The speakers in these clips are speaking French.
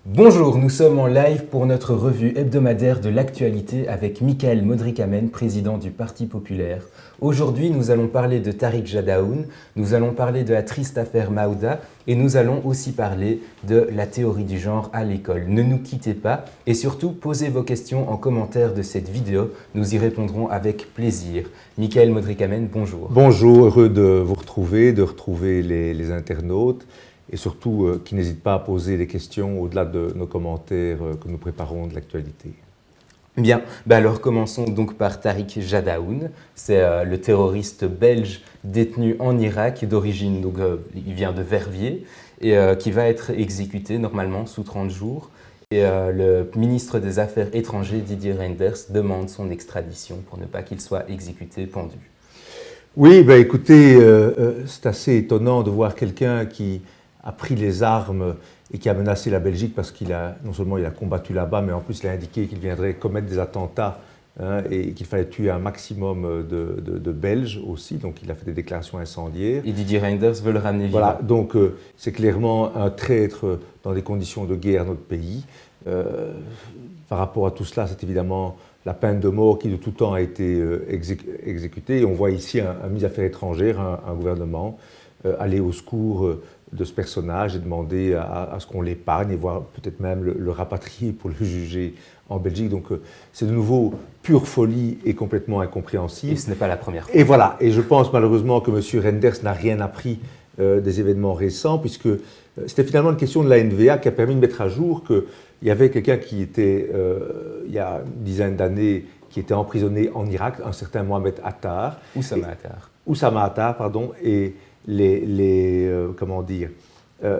Bonjour, nous sommes en live pour notre revue hebdomadaire de l'actualité avec Michael Modrikamen, président du Parti populaire. Aujourd'hui, nous allons parler de Tariq Jadaoun, nous allons parler de la triste affaire Maouda et nous allons aussi parler de la théorie du genre à l'école. Ne nous quittez pas et surtout posez vos questions en commentaire de cette vidéo, nous y répondrons avec plaisir. Michael Modrikamen, bonjour. Bonjour, heureux de vous retrouver, de retrouver les internautes et surtout qui n'hésitent pas à poser des questions au-delà de nos commentaires que nous préparons de l'actualité. Bien, alors commençons donc par Tariq Jadaoun. C'est le terroriste belge détenu en Irak d'origine, donc il vient de Verviers et qui va être exécuté normalement sous 30 jours. Et le ministre des Affaires étrangères Didier Reynders demande son extradition pour ne pas qu'il soit exécuté pendu. Oui, écoutez, c'est assez étonnant de voir quelqu'un qui a pris les armes et qui a menacé la Belgique parce qu'il a, non seulement il a combattu là-bas, mais en plus il a indiqué qu'il viendrait commettre des attentats et qu'il fallait tuer un maximum de Belges aussi, donc il a fait des déclarations incendiaires. Et Didier Reynders veut le ramener vivant. Voilà, donc c'est clairement un traître dans des conditions de guerre notre pays. Par rapport à tout cela, c'est évidemment la peine de mort qui de tout temps a été exécutée. Et on voit ici un ministre des Affaires étrangères, un gouvernement, aller au secours de ce personnage et demander à ce qu'on l'épargne et voire peut-être même le rapatrier pour le juger en Belgique. Donc c'est de nouveau pure folie et complètement incompréhensible. Et ce n'est pas la première fois. Et voilà, et je pense malheureusement que M. Reynders n'a rien appris des événements récents, puisque c'était finalement une question de la NVA qui a permis de mettre à jour qu'il y avait quelqu'un qui était, il y a une dizaine d'années, qui était emprisonné en Irak, un certain Mohamed Attar. Oussama Attar, pardon, et comment dire,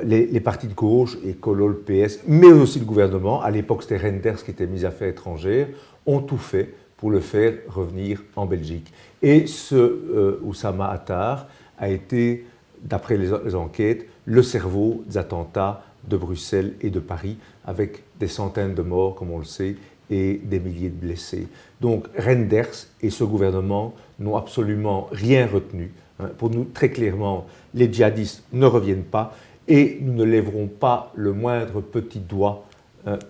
les partis de gauche et Kolol PS, mais aussi le gouvernement, à l'époque c'était Reynders qui était ministre des Affaires étrangères, ont tout fait pour le faire revenir en Belgique. Et ce Oussama Attar a été, d'après les enquêtes, le cerveau des attentats de Bruxelles et de Paris, avec des centaines de morts, comme on le sait, et des milliers de blessés. Donc Reynders et ce gouvernement n'ont absolument rien retenu. Pour nous, très clairement, les djihadistes ne reviennent pas et nous ne lèverons pas le moindre petit doigt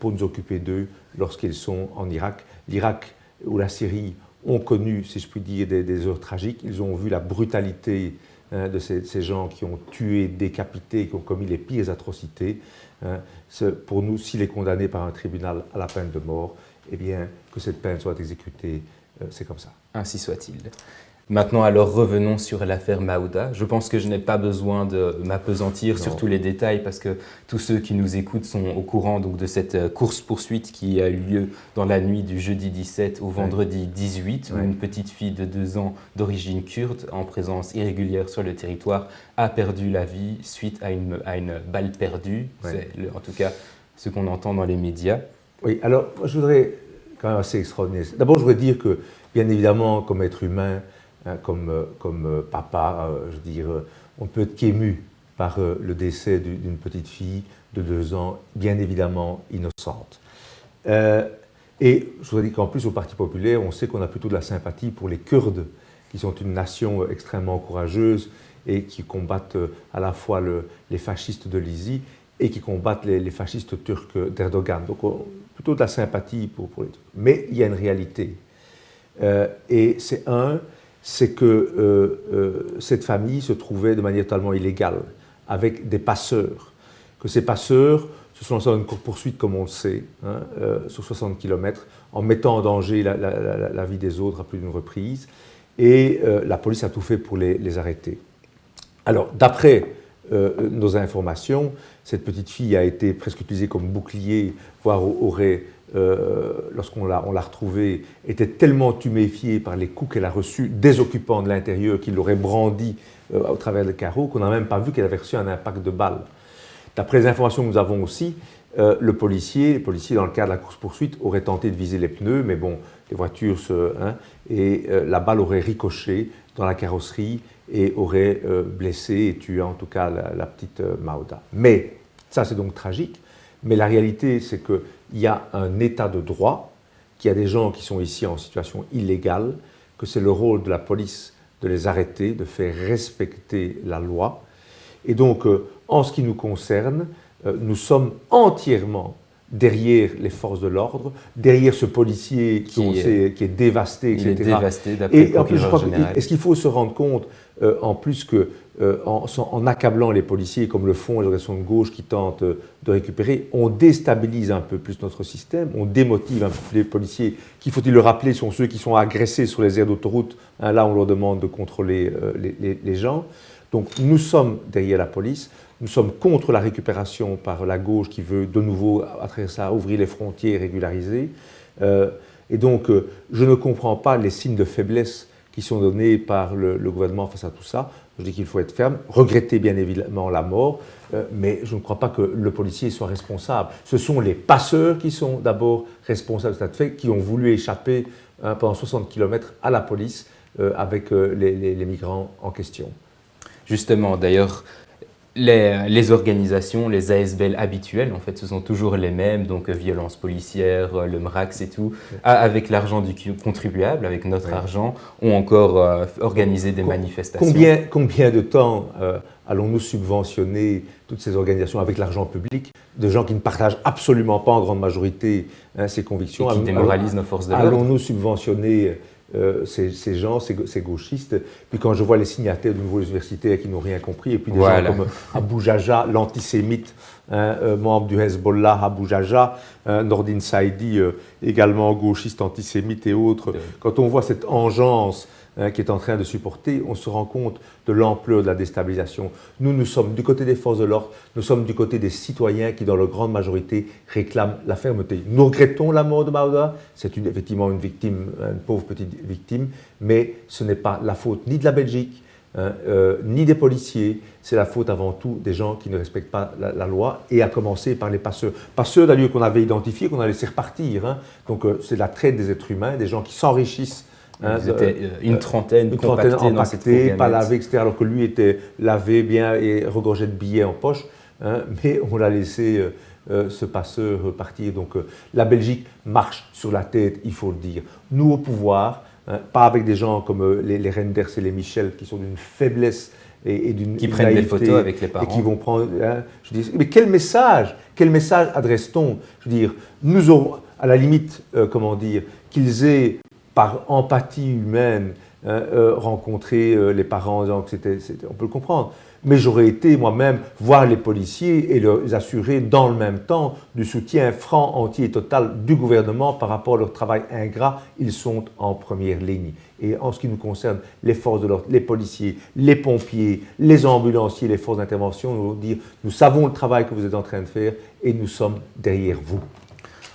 pour nous occuper d'eux lorsqu'ils sont en Irak. L'Irak ou la Syrie ont connu, si je puis dire, des heures tragiques. Ils ont vu la brutalité de ces gens qui ont tué, décapité, qui ont commis les pires atrocités. Pour nous, s'il est condamné par un tribunal à la peine de mort, eh bien, que cette peine soit exécutée, c'est comme ça. Ainsi soit-il. Maintenant, alors revenons sur l'affaire Maouda. Je pense que je n'ai pas besoin de m'appesantir sur tous les détails parce que tous ceux qui nous écoutent sont au courant donc, de cette course-poursuite qui a eu lieu dans la nuit du jeudi 17 au vendredi 18 où une petite fille de 2 ans d'origine kurde en présence irrégulière sur le territoire a perdu la vie suite à une balle perdue. C'est en tout cas ce qu'on entend dans les médias. Oui, alors je voudrais quand même assez extraordinaire. D'abord, je voudrais dire que, bien évidemment, comme être humain, comme papa, je veux dire, on peut être qu'ému par le décès d'une petite fille de 2 ans, bien évidemment innocente. Et je voudrais dire qu'en plus, au Parti populaire, on sait qu'on a plutôt de la sympathie pour les Kurdes, qui sont une nation extrêmement courageuse et qui combattent à la fois les fascistes de l'ISI et qui combattent les fascistes turcs d'Erdogan. Donc, plutôt de la sympathie pour les Turcs. Mais il y a une réalité. Et c'est que cette famille se trouvait de manière totalement illégale, avec des passeurs. Que ces passeurs se sont lancés dans une course-poursuite, comme on le sait, sur 60 km, en mettant en danger la vie des autres à plus d'une reprise. Et la police a tout fait pour les arrêter. Alors, d'après nos informations, cette petite fille a été presque utilisée comme bouclier, voire aurait, lorsqu'on l'a retrouvée, était tellement tuméfiée par les coups qu'elle a reçus des occupants de l'intérieur qui l'auraient brandi au travers des carreaux, qu'on n'a même pas vu qu'elle avait reçu un impact de balle. D'après les informations que nous avons aussi, les policiers, dans le cadre de la course-poursuite, auraient tenté de viser les pneus, mais bon, les voitures et la balle aurait ricoché dans la carrosserie et aurait blessé et tué en tout cas la petite Maouda. Mais, ça c'est donc tragique, mais la réalité c'est qu'il y a un état de droit, qu'il y a des gens qui sont ici en situation illégale, que c'est le rôle de la police de les arrêter, de faire respecter la loi. Et donc, en ce qui nous concerne, nous sommes entièrement derrière les forces de l'ordre, derrière ce policier qui est dévasté, etc. Il est dévasté, d'après le procureur général. Est-ce qu'il faut se rendre compte, en plus que en accablant les policiers, comme le font les organisations de gauche qui tentent de récupérer, on déstabilise un peu plus notre système, on démotive un peu plus les policiers, qui, faut-il le rappeler, sont ceux qui sont agressés sur les aires d'autoroute. Hein, là, on leur demande de contrôler les gens. Donc, nous sommes derrière la police. Nous sommes contre la récupération par la gauche qui veut de nouveau, à travers ça, ouvrir les frontières et régulariser. Et donc, je ne comprends pas les signes de faiblesse qui sont donnés par le gouvernement face à tout ça. Je dis qu'il faut être ferme, regretter bien évidemment la mort, mais je ne crois pas que le policier soit responsable. Ce sont les passeurs qui sont d'abord responsables de cet fait, qui ont voulu échapper pendant 60 km à la police avec les migrants en question. Justement, d'ailleurs, les organisations, les ASBL habituelles, en fait, ce sont toujours les mêmes, donc violence policière, le MRAX et tout, avec l'argent du contribuable, avec notre argent, ont encore organisé des manifestations. Combien de temps allons-nous subventionner toutes ces organisations avec l'argent public, de gens qui ne partagent absolument pas en grande majorité ces convictions? Et qui démoralisent nos forces de l'ordre. Allons-nous subventionner ces gens, ces gauchistes? Puis quand je vois les signataires de nouveaux universitaires qui n'ont rien compris, et puis des gens comme Abu Jaja, l'antisémite, membre du Hezbollah, Abu Jaja, Nordin Saidi, également gauchiste, antisémite et autres, quand on voit cette engeance qui est en train de supporter, on se rend compte de l'ampleur de la déstabilisation. Nous sommes du côté des forces de l'ordre, nous sommes du côté des citoyens qui, dans leur grande majorité, réclament la fermeté. Nous regrettons la mort de Maouda, c'est effectivement une victime, une pauvre petite victime, mais ce n'est pas la faute ni de la Belgique, ni des policiers, c'est la faute avant tout des gens qui ne respectent pas la loi, et à commencer par les passeurs. Passeurs d'ailleurs qu'on avait identifiés, qu'on a laissé repartir. Hein. Donc c'est la traite des êtres humains, des gens qui s'enrichissent. Ils étaient une trentaine empaquetés, pas lavés, etc., alors que lui était lavé bien et regorgeait de billets en poche, hein, mais on l'a laissé ce passeur partir. Donc la Belgique marche sur la tête, il faut le dire. Nous au pouvoir, hein, pas avec des gens comme les Renders et les Michel qui sont d'une faiblesse et d'une qui prennent des photos avec les parents. Et qui vont prendre, hein, je dis, mais quel message adresse-t-on? Je veux dire, nous aurons, à la limite, comment dire, qu'ils aient par empathie humaine, rencontrer les parents en disant que on peut le comprendre. Mais j'aurais été moi-même voir les policiers et leur assurer dans le même temps du soutien franc, entier et total du gouvernement par rapport à leur travail ingrat. Ils sont en première ligne. Et en ce qui nous concerne, les forces de l'ordre, les policiers, les pompiers, les ambulanciers, les forces d'intervention, nous dire, nous savons le travail que vous êtes en train de faire et nous sommes derrière vous.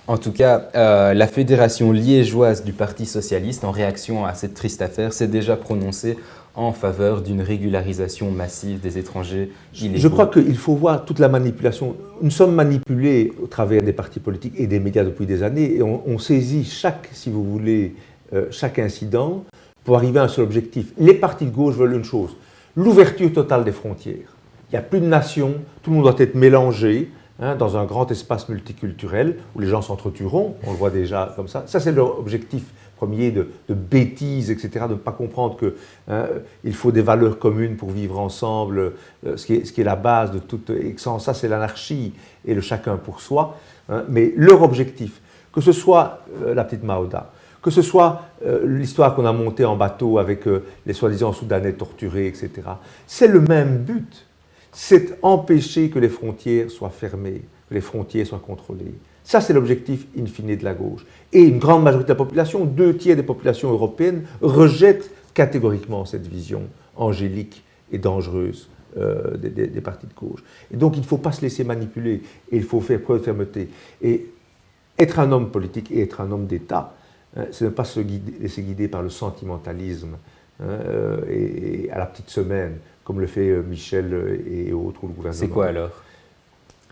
En tout cas, la fédération liégeoise du Parti socialiste, en réaction à cette triste affaire, s'est déjà prononcée en faveur d'une régularisation massive des étrangers illégaux. Je crois qu'il faut voir toute la manipulation. Nous sommes manipulés au travers des partis politiques et des médias depuis des années, et on saisit si vous voulez, chaque incident pour arriver à un seul objectif. Les partis de gauche veulent une chose, l'ouverture totale des frontières. Il n'y a plus de nation, tout le monde doit être mélangé. Hein, dans un grand espace multiculturel où les gens s'entretueront, on le voit déjà comme ça. Ça, c'est leur objectif premier de bêtises, etc., de ne pas comprendre qu'il faut des valeurs communes pour vivre ensemble, ce qui est la base de toute... Et sans ça, c'est l'anarchie et le chacun pour soi. Hein, mais leur objectif, que ce soit la petite Maouda, que ce soit l'histoire qu'on a montée en bateau avec les soi-disant Soudanais torturés, etc., c'est le même but. C'est empêcher que les frontières soient fermées, que les frontières soient contrôlées. Ça, c'est l'objectif in fine de la gauche. Et une grande majorité de la population, 2/3 des populations européennes, rejettent catégoriquement cette vision angélique et dangereuse des partis de gauche. Et donc, il ne faut pas se laisser manipuler, et il faut faire preuve de fermeté. Et être un homme politique et être un homme d'État, c'est ne pas se laisser guider par le sentimentalisme et à la petite semaine, comme le fait Michel et autres, ou le gouvernement. C'est quoi alors?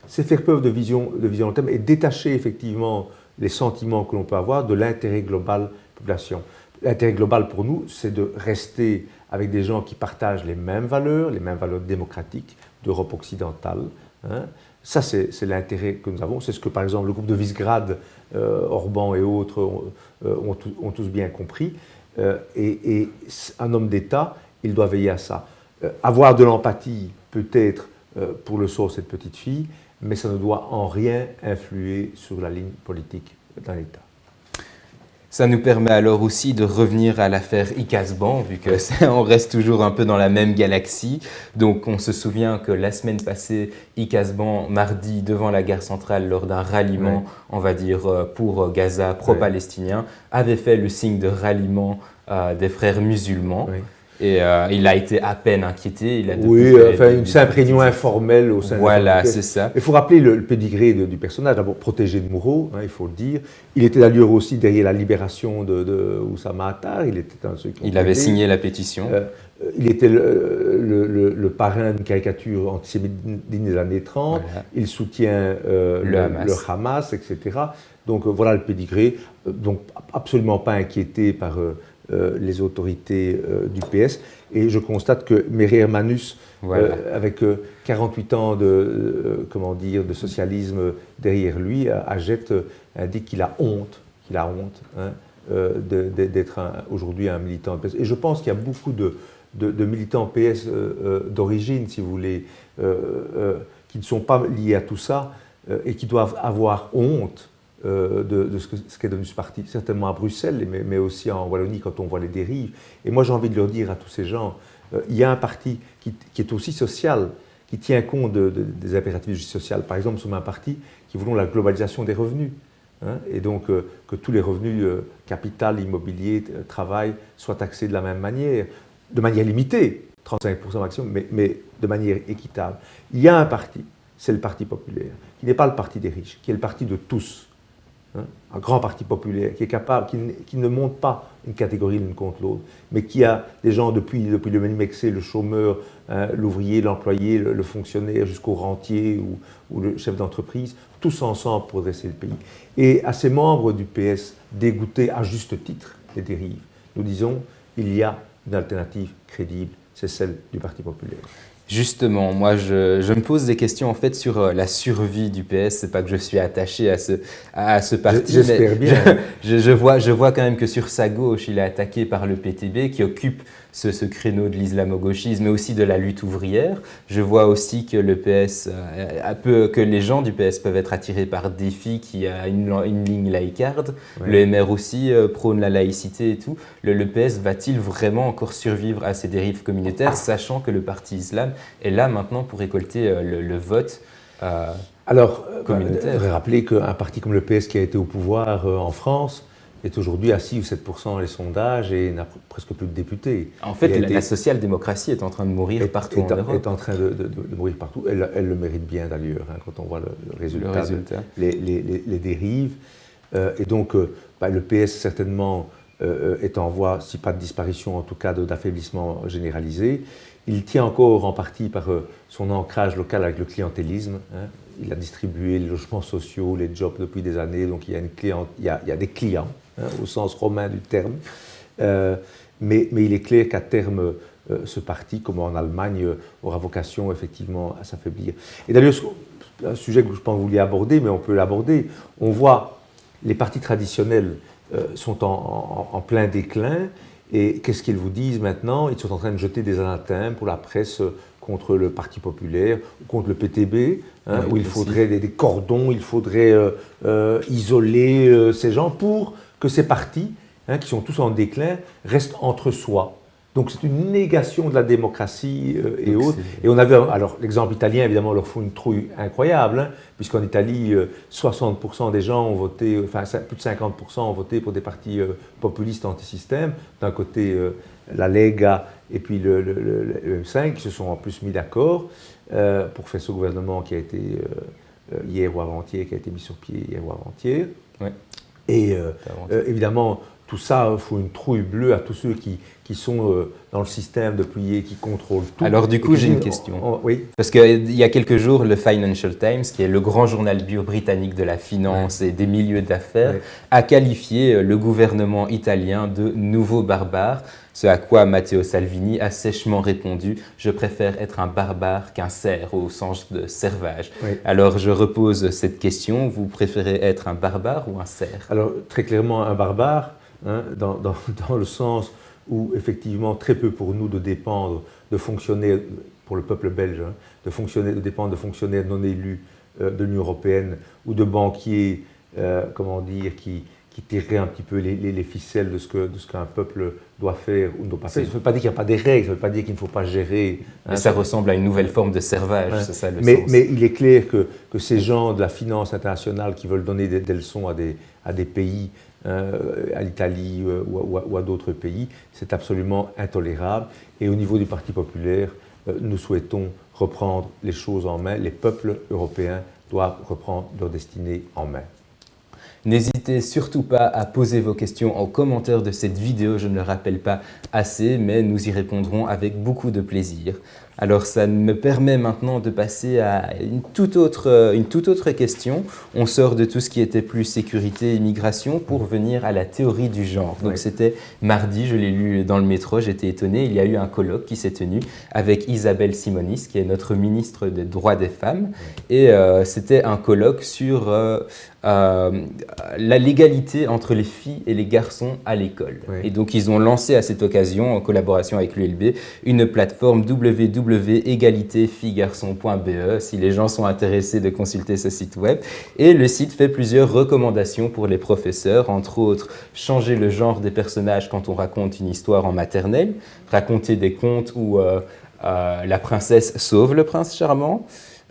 C'est faire preuve de vision long terme et détacher effectivement les sentiments que l'on peut avoir de l'intérêt global de la population. L'intérêt global pour nous, c'est de rester avec des gens qui partagent les mêmes valeurs démocratiques d'Europe occidentale. Hein. Ça, c'est l'intérêt que nous avons. C'est ce que, par exemple, le groupe de Visegrad, Orban et autres ont tous bien compris. Et un homme d'État, il doit veiller à ça. Avoir de l'empathie, peut-être, pour le sort de cette petite fille, mais ça ne doit en rien influer sur la ligne politique d'un État. Ça nous permet alors aussi de revenir à l'affaire ICASBAN, vu que on reste toujours un peu dans la même galaxie. Donc on se souvient que la semaine passée, ICASBAN, mardi, devant la gare centrale, lors d'un ralliement, on va dire, pour Gaza, pro-palestinien, avait fait le signe de ralliement des frères musulmans. Et il a été à peine inquiété. Il a une simple réunion informelle au sein Voilà, c'est ça. Il faut rappeler le pédigré du personnage. D'abord, protégé de Moureau, il faut le dire. Il était d'ailleurs aussi derrière la libération de Oussama Attar. Il était un de ceux qui Il avait signé la pétition. Il était le parrain d'une caricature antisémite des années 30. Voilà. Il soutient le Hamas, etc. Donc voilà le pédigré. Donc absolument pas inquiété par les autorités du PS. Et je constate que Meir Hermanus, avec 48 ans de socialisme derrière lui, indique qu'il a honte, d'être aujourd'hui un militant PS. Et je pense qu'il y a beaucoup de militants PS d'origine, si vous voulez, qui ne sont pas liés à tout ça et qui doivent avoir honte de ce qu'est devenu ce parti, certainement à Bruxelles, mais aussi en Wallonie quand on voit les dérives. Et moi j'ai envie de leur dire à tous ces gens, il y a un parti qui est aussi social, qui tient compte des impératifs de justice sociale. Par exemple, nous sommes un parti qui voulons la globalisation des revenus. Et donc que tous les revenus capital, immobilier, travail soient taxés de la même manière limitée, 35% maximum, mais de manière équitable. Il y a un parti, c'est le Parti populaire, qui n'est pas le parti des riches, qui est le parti de tous. Un grand parti populaire qui est capable, qui ne monte pas une catégorie l'une contre l'autre, mais qui a des gens depuis le menu mexé, le chômeur, l'ouvrier, l'employé, le fonctionnaire, jusqu'au rentier ou le chef d'entreprise, tous ensemble pour dresser le pays. Et à ces membres du PS, dégoûtés à juste titre des dérives, nous disons, il y a une alternative crédible, c'est celle du Parti populaire. Justement, moi, je me pose des questions en fait sur la survie du PS. C'est pas que je suis attaché à ce parti. J'espère bien. Je vois quand même que sur sa gauche, il est attaqué par le PTB qui occupe ce créneau de l'islamo-gauchisme, mais aussi de la lutte ouvrière. Je vois aussi que le PS, que les gens du PS peuvent être attirés par Défi qui a une ligne laïcarde. Oui. Le MR aussi prône la laïcité et tout. Le PS va-t-il vraiment encore survivre à ces dérives communautaires, sachant que le parti islam est là maintenant pour récolter le vote communautaire? Il faudrait rappeler qu'un parti comme le PS qui a été au pouvoir en France est aujourd'hui à 6 ou 7% dans les sondages et n'a presque plus de députés. En fait, la social-démocratie est en train de mourir partout en Europe. Est en train de mourir partout. Elle le mérite bien d'ailleurs, quand on voit le résultat. Les dérives. Et donc, le PS certainement est en voie, si pas de disparition, en tout cas d'affaiblissement généralisé. Il tient encore en partie par son ancrage local avec le clientélisme. Il a distribué les logements sociaux, les jobs depuis des années, donc il y a des clients, au sens romain du terme. Mais il est clair qu'à terme, ce parti, comme en Allemagne, aura vocation effectivement à s'affaiblir. Et d'ailleurs, un sujet que je pense que vous vouliez aborder, mais on peut l'aborder, on voit les partis traditionnels sont en plein déclin. Et qu'est-ce qu'ils vous disent maintenant? Ils sont en train de jeter des anathèmes pour la presse contre le Parti populaire, ou contre le PTB, où il faudrait des cordons, il faudrait isoler ces gens pour que ces partis, qui sont tous en déclin, restent entre soi. Donc c'est une négation de la démocratie et autres. Et on avait, alors l'exemple italien évidemment leur fout une trouille incroyable, puisqu'en Italie 60% des gens ont voté, enfin plus de 50% ont voté pour des partis populistes anti-système. D'un côté la Lega et puis le M5 qui se sont en plus mis d'accord pour faire ce gouvernement qui a été hier ou avant-hier, qui a été mis sur pied hier ou avant-hier. Ouais. Et évidemment tout ça fout une trouille bleue à tous ceux qui sont dans le système depuis et qui contrôlent tout. Alors du coup, j'ai une question. Oui. Parce qu'il y a quelques jours, le Financial Times, qui est le grand journal britannique de la finance et des milieux d'affaires, a qualifié le gouvernement italien de nouveau barbare, ce à quoi Matteo Salvini a sèchement répondu « Je préfère être un barbare qu'un cerf » au sens de servage. Oui. Alors je repose cette question, vous préférez être un barbare ou un cerf? Alors très clairement un barbare, dans le sens où effectivement très peu pour nous de dépendre de fonctionnaires, pour le peuple belge, de dépendre de fonctionnaires non élus de l'Union européenne ou de banquiers, comment dire, qui tireraient un petit peu les ficelles de ce qu'un peuple doit faire ou ne doit pas faire. Ça ne veut pas dire qu'il n'y a pas des règles, ça ne veut pas dire qu'il ne faut pas gérer. Mais ça ressemble à une nouvelle forme de servage, Ouais. c'est ça le mais, sens. Mais il est clair que ces gens de la finance internationale qui veulent donner des leçons à des pays, à l'Italie ou à d'autres pays, c'est absolument intolérable. Et au niveau du Parti populaire, nous souhaitons reprendre les choses en main. Les peuples européens doivent reprendre leur destinée en main. N'hésitez surtout pas à poser vos questions en commentaire de cette vidéo, je ne le rappelle pas assez, mais nous y répondrons avec beaucoup de plaisir. Alors ça me permet maintenant de passer à une toute autre question. On sort de tout ce qui était plus sécurité et immigration pour venir à la théorie du genre. Donc c'était mardi, je l'ai lu dans le métro, j'étais étonné, il y a eu un colloque qui s'est tenu avec Isabelle Simonis, qui est notre ministre des droits des femmes. Et c'était un colloque sur la l'égalité entre les filles et les garçons à l'école. Et donc ils ont lancé à cette occasion, en collaboration avec l'ULB, une plateforme www.egalitéfillesgarçons.be si les gens sont intéressés de consulter ce site web. Et le site fait plusieurs recommandations pour les professeurs, entre autres changer le genre des personnages quand on raconte une histoire en maternelle, raconter des contes où la princesse sauve le prince charmant,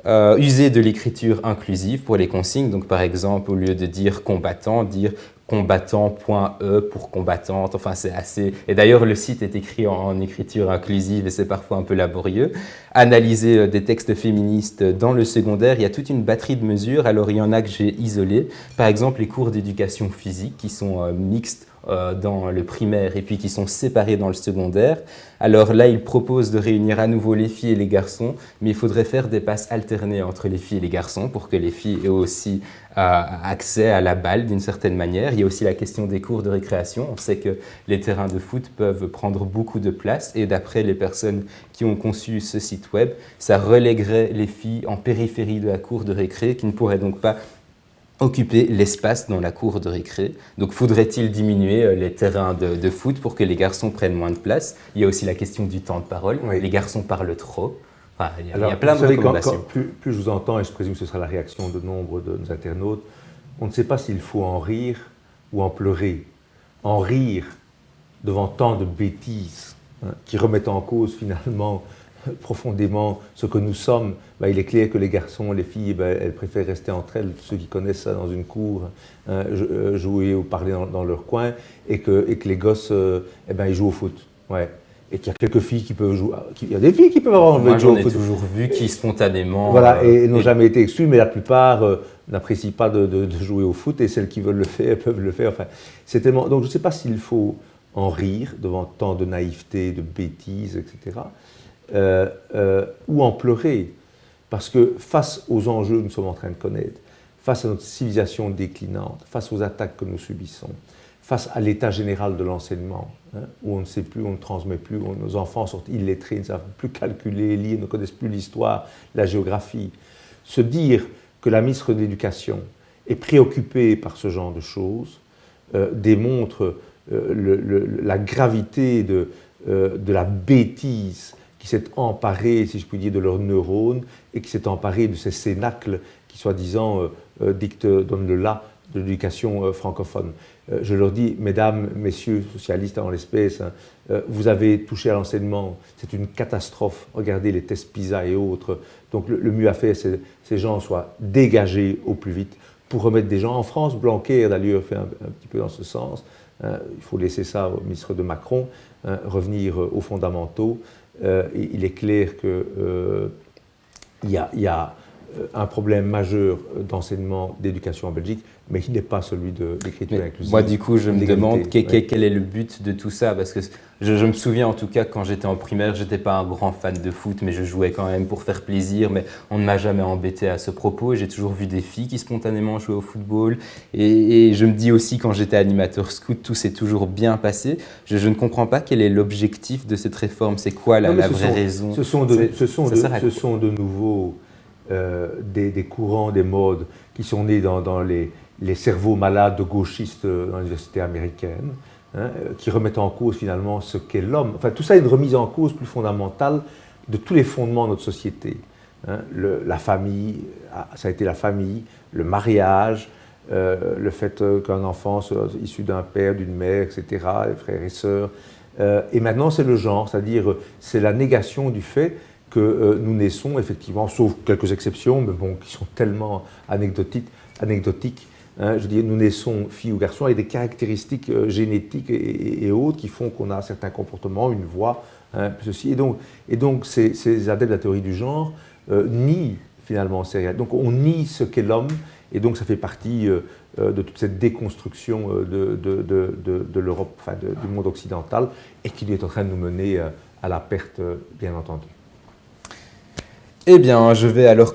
user de l'écriture inclusive pour les consignes, donc par exemple au lieu de dire combattant, dire combattant.e pour combattante, enfin c'est assez... Et d'ailleurs le site est écrit en écriture inclusive et c'est parfois un peu laborieux. Analyser des textes féministes dans le secondaire, il y a toute une batterie de mesures, alors il y en a que j'ai isolées, par exemple les cours d'éducation physique qui sont mixtes dans le primaire et puis qui sont séparés dans le secondaire. Alors là, il propose de réunir à nouveau les filles et les garçons, mais il faudrait faire des passes alternées entre les filles et les garçons pour que les filles aient aussi accès à la balle d'une certaine manière. Il y a aussi la question des cours de récréation. On sait que les terrains de foot peuvent prendre beaucoup de place et d'après les personnes qui ont conçu ce site web, ça relèguerait les filles en périphérie de la cour de récré qui ne pourraient donc pas occuper l'espace dans la cour de récré. Donc faudrait-il diminuer les terrains de foot pour que les garçons prennent moins de place? Il y a aussi la question du temps de parole. Les garçons parlent trop. Enfin, il y a plein de recommandations. Plus je vous entends, et je présume que ce sera la réaction de nombre de nos internautes, on ne sait pas s'il faut en rire ou en pleurer. En rire devant tant de bêtises qui remettent en cause finalement profondément ce que nous sommes, il est clair que les garçons, les filles, elles préfèrent rester entre elles, ceux qui connaissent ça dans une cour, jouer ou parler dans leur coin, et que les gosses, ils jouent au foot. Ouais. Et qu'il y a quelques filles qui peuvent jouer, il y a des filles qui peuvent avoir envie de jouer au foot. Moi, j'en ai toujours vu qui spontanément... Voilà, et n'ont jamais été exclus, mais la plupart n'apprécient pas de jouer au foot, et celles qui veulent le faire, peuvent le faire. Enfin, c'est tellement... Donc je ne sais pas s'il faut en rire devant tant de naïveté, de bêtises, etc., ou en pleurer, parce que face aux enjeux que nous sommes en train de connaître, face à notre civilisation déclinante, face aux attaques que nous subissons, face à l'état général de l'enseignement, où on ne sait plus, on ne transmet plus, où nos enfants sont illettrés, ne savent plus calculer, lire, ne connaissent plus l'histoire, la géographie, se dire que la ministre de l'Éducation est préoccupée par ce genre de choses démontre la gravité de la bêtise qui s'est emparée, si je puis dire, de leurs neurones et qui s'est emparée de ces cénacles qui, soi-disant, donnent le là de l'éducation francophone. Je leur dis, mesdames, messieurs socialistes en l'espèce, vous avez touché à l'enseignement, c'est une catastrophe. Regardez les tests PISA et autres. Donc le mieux à faire, c'est que ces gens soient dégagés au plus vite pour remettre des gens en France. Blanquer, d'ailleurs, fait un petit peu dans ce sens. Il faut laisser ça au ministre de Macron, revenir aux fondamentaux. Il est clair qu'il y a un problème majeur d'enseignement, d'éducation en Belgique, mais qui n'est pas celui de l'écriture inclusive. Moi, du coup, je me demande quel est le but de tout ça, parce que je me souviens en tout cas quand j'étais en primaire, j'étais pas un grand fan de foot, mais je jouais quand même pour faire plaisir, mais on ne m'a jamais embêté à ce propos. J'ai toujours vu des filles qui spontanément jouaient au football, et je me dis aussi quand j'étais animateur scout, tout s'est toujours bien passé. Je ne comprends pas quel est l'objectif de cette réforme, c'est quoi la vraie raison? Ce sont de nouveau des courants, des modes qui sont nés dans les cerveaux malades gauchistes dans l'université américaine, qui remettent en cause finalement ce qu'est l'homme. Enfin, tout ça est une remise en cause plus fondamentale de tous les fondements de notre société. hein, la famille, ça a été la famille, le mariage, le fait qu'un enfant soit issu d'un père, d'une mère, etc., les frères et sœurs. Et maintenant, c'est le genre, c'est-à-dire c'est la négation du fait que nous naissons, effectivement, sauf quelques exceptions, mais bon, qui sont tellement anecdotiques, hein, je veux dire, nous naissons filles ou garçons avec des caractéristiques génétiques et autres qui font qu'on a certains comportements, une voix, hein, ceci. Et donc ces adeptes de la théorie du genre nient finalement ces réalités. Donc on nie ce qu'est l'homme, et donc ça fait partie de toute cette déconstruction de l'Europe, enfin du monde occidental, et qui est en train de nous mener à la perte, bien entendu. Eh bien, je vais alors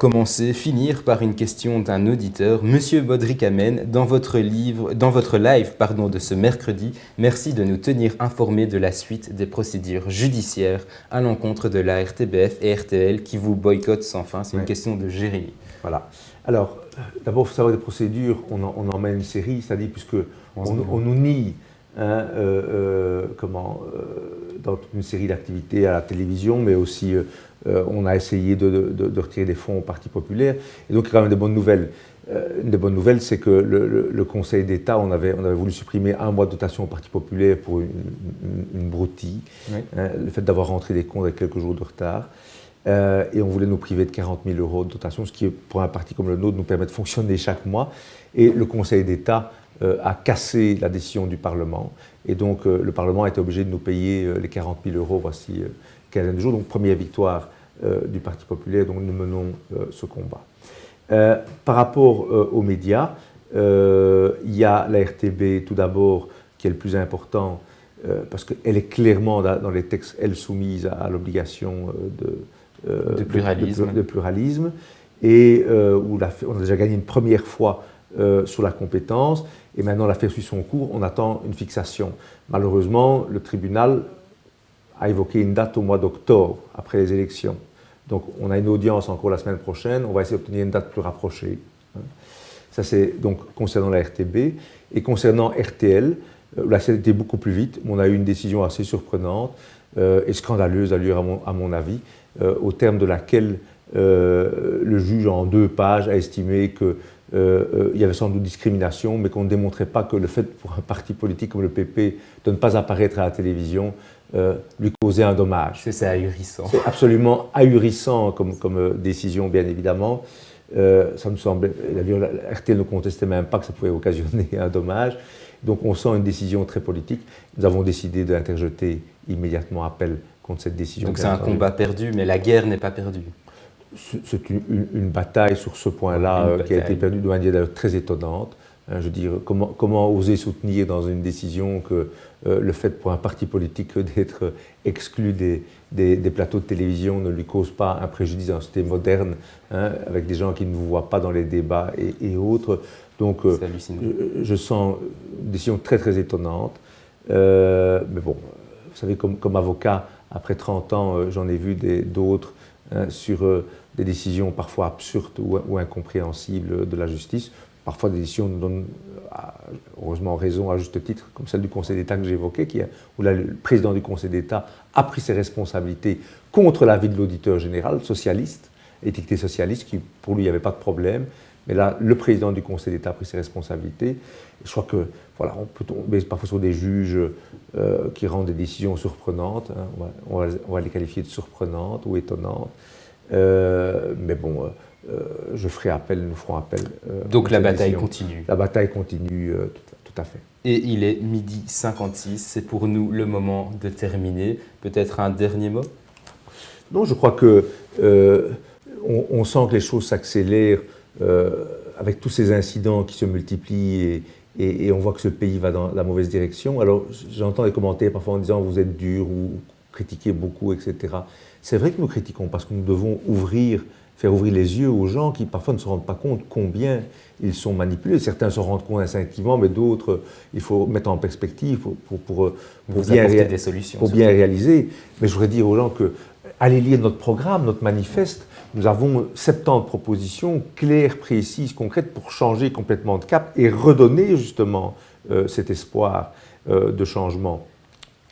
finir par une question d'un auditeur. Monsieur Bodrik Amen, dans votre live de ce mercredi, merci de nous tenir informés de la suite des procédures judiciaires à l'encontre de la RTBF et RTL qui vous boycottent sans fin. C'est une question de Jérémy. Voilà. Alors, d'abord, il faut savoir des procédures, on en met une série, c'est-à-dire puisque on nous nie dans toute une série d'activités à la télévision, mais aussi on a essayé de retirer des fonds au Parti populaire. Et donc, il y a quand même des bonnes nouvelles. Une des bonnes nouvelles, c'est que le Conseil d'État, on avait voulu supprimer 1 mois de dotation au Parti populaire pour une broutille, oui. Le fait d'avoir rentré des comptes avec quelques jours de retard. Et on voulait nous priver de 40 000 € de dotation, ce qui, pour un parti comme le nôtre, nous permet de fonctionner chaque mois. Et le Conseil d'État a cassé la décision du Parlement. Et donc, le Parlement a été obligé de nous payer les 40 000 € voici quinzaine de jours. Donc, première victoire du Parti populaire, donc nous menons ce combat. Par rapport aux médias, il y a la RTB, tout d'abord, qui est le plus important, parce qu'elle est clairement, dans les textes, elle soumise à l'obligation de pluralisme, et où on a déjà gagné une première fois sur la compétence, et maintenant l'affaire suit son cours, on attend une fixation. Malheureusement, le tribunal a évoqué une date au mois d'octobre, après les élections. Donc on a une audience encore la semaine prochaine, on va essayer d'obtenir une date plus rapprochée. Ça c'est donc concernant la RTB. Et concernant RTL, là c'était beaucoup plus vite, on a eu une décision assez surprenante et scandaleuse à mon avis, au terme de laquelle le juge en 2 pages a estimé qu'il y avait sans doute discrimination, mais qu'on ne démontrait pas que le fait pour un parti politique comme le PP de ne pas apparaître à la télévision lui causait un dommage. C'est ahurissant. C'est absolument ahurissant comme décision, bien évidemment. Ça nous semblait, la RTL ne contestait même pas que ça pouvait occasionner un dommage. Donc on sent une décision très politique. Nous avons décidé d'interjeter immédiatement appel contre cette décision. Donc c'est un combat perdu, mais la guerre n'est pas perdue. C'est une bataille sur ce point-là qui a été perdue de manière d'ailleurs très étonnante. Je veux dire, comment oser soutenir dans une décision que le fait pour un parti politique d'être exclu des plateaux de télévision ne lui cause pas un préjudice dans une société moderne, hein, avec des gens qui ne vous voient pas dans les débats et autres. Donc je sens une décision très très étonnante. Mais bon, vous savez, comme avocat, après 30 ans, j'en ai vu d'autres sur des décisions parfois absurdes ou incompréhensibles de la justice. Parfois, des décisions nous donnent, heureusement, raison à juste titre, comme celle du Conseil d'État que j'évoquais, où le président du Conseil d'État a pris ses responsabilités contre l'avis de l'auditeur général, socialiste, étiqueté socialiste, qui pour lui, il n'y avait pas de problème. Mais là, le président du Conseil d'État a pris ses responsabilités. Je crois que, voilà, on peut tomber parfois sur des juges qui rendent des décisions surprenantes. Hein, on va les qualifier de surprenantes ou étonnantes. Mais bon, je ferai appel, nous ferons appel. Donc la bataille continue. La bataille continue, tout à fait. Et il est 12h56, c'est pour nous le moment de terminer. Peut-être un dernier mot ? Non, je crois que on sent que les choses s'accélèrent avec tous ces incidents qui se multiplient et on voit que ce pays va dans la mauvaise direction. Alors j'entends des commentaires parfois en disant vous êtes dur ou critiquez beaucoup, etc. C'est vrai que nous critiquons parce que nous devons faire ouvrir les yeux aux gens qui parfois ne se rendent pas compte combien ils sont manipulés. Certains se rendent compte instinctivement, mais d'autres, il faut mettre en perspective pour bien réaliser. Mais je voudrais dire aux gens que allez lire notre programme, notre manifeste. Nous avons 70 propositions claires, précises, concrètes pour changer complètement de cap et redonner justement cet espoir de changement.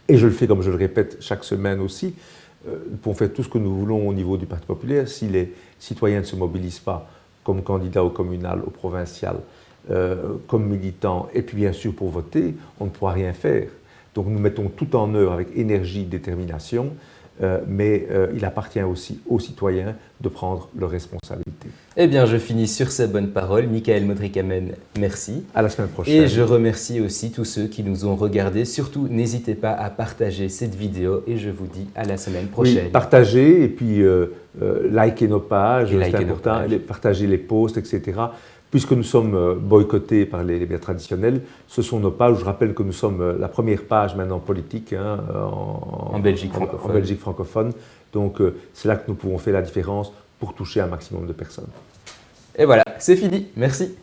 Et je le fais, comme je le répète chaque semaine aussi, nous pouvons faire tout ce que nous voulons au niveau du Parti populaire. Si les citoyens ne se mobilisent pas comme candidats au communal, au provincial, comme militants, et puis bien sûr pour voter, on ne pourra rien faire. Donc nous mettons tout en œuvre avec énergie, détermination, mais il appartient aussi aux citoyens de prendre leurs responsabilités. Eh bien, je finis sur ces bonnes paroles. Michael Modrikamen, merci. À la semaine prochaine. Et je remercie aussi tous ceux qui nous ont regardés. Surtout, n'hésitez pas à partager cette vidéo et je vous dis à la semaine prochaine. Oui, partagez et puis likez nos pages, c'est important, partagez les posts, etc. Puisque nous sommes boycottés par les médias traditionnels, ce sont nos pages. Je rappelle que nous sommes la première page maintenant politique en Belgique francophone. En Belgique francophone. Donc c'est là que nous pouvons faire la différence pour toucher un maximum de personnes. Et voilà, c'est fini. Merci.